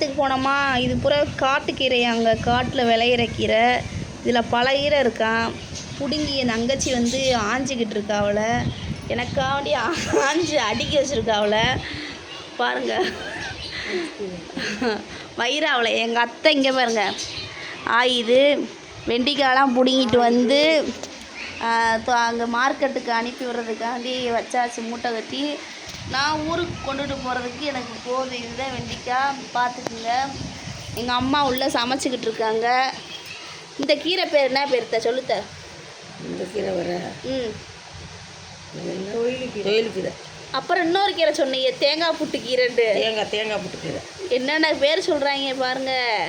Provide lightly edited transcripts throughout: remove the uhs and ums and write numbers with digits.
தோட்டத்துக்கு போனோமா, இது பூரா காட்டுக்கீரை, அங்கே காட்டில் விளையிற கீரை. இதில் பல கீரை இருக்கான். பிடுங்கி என் தங்கச்சி வந்து ஆஞ்சிக்கிட்டு இருக்கா. அவளை எனக்காண்டி ஆஞ்சு அடிக்க வச்சுருக்கா. அவளை பாருங்கள், வயிறு அவளை. எங்கள் அத்தை இங்கே பாருங்க ஆயுது வெண்டிக்காயெலாம் பிடுங்கிட்டு வந்து அங்கே மார்க்கெட்டுக்கு அனுப்பி விடுறதுக்காண்டி வச்சாச்சு மூட்டை கட்டி. நான் ஊருக்கு கொண்டுட்டு போகிறதுக்கு எனக்கு போகுது. இதுதான் வெண்டிக்காய், பார்த்துக்குங்க. எங்கள் அம்மா உள்ளே சமைச்சிக்கிட்டு இருக்காங்க. இந்த கீரை பேர் என்ன பேர்த்த சொல்லுத்த? இந்த கீரை வர தொழில் கீரை. அப்புறம் இன்னொரு கீரை சொன்னீங்க, தேங்காய் புட்டு கீரைண்டு. தேங்காய் புட்டு கீரை என்னென்ன பேர் சொல்கிறாங்க பாருங்கள்.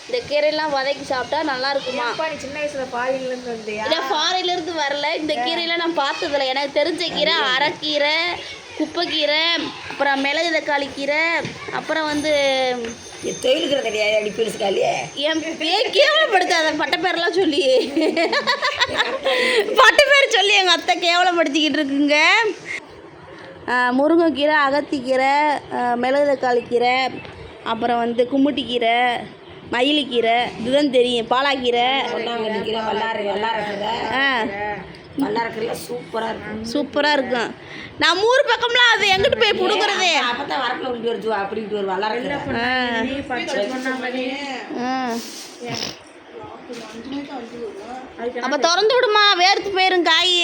இந்த கீரையெல்லாம் வதக்கி சாப்பிட்டா நல்லா இருக்குமா? சின்ன வயசில் ஃபாரின்லேருந்து வந்தியா? இல்லை, ஃபாரின்லேருந்து வரல. இந்த கீரையெல்லாம் நான் பார்த்ததில்ல. எனக்கு தெரிஞ்ச கீரை அரைக்கீரை, குப்பைக்கீரை, அப்புறம் மிளகு தக்காளி கீரை, அப்புறம் வந்து தொழிலுக்கிற கிடையாது. அடி பெருசுக்காலியே என் கேவலப்படுத்தாத பட்டப்பேரெல்லாம் சொல்லி பட்டப்பேர் சொல்லி எங்கள் அத்தை கேவலப்படுத்திக்கிட்டு இருக்குங்க. முருங்கைக்கீரை, அகத்திக்கீரை, மிளகு தக்காளி கீரை, அப்புறம் வந்து கும்முட்டிக்கீரை, மயிலிக்கீரை, இதுதான் தெரியும். பாலாக்கீரை, கீரை, வல்லாரக்கீரை சூப்பராக இருக்கும். சூப்பராக இருக்கும். நம்ம ஊர் பக்கம்லாம் அது எங்கிட்டு போய் பிடுங்குறதே? அப்போ தான் வரப்பில் விட்டு வருது, அப்படின்ட்டு ஒரு வல்லாரக்கீரை. அப்போ திறந்து விடுமா, வேர்த்து போயிரும் காய்.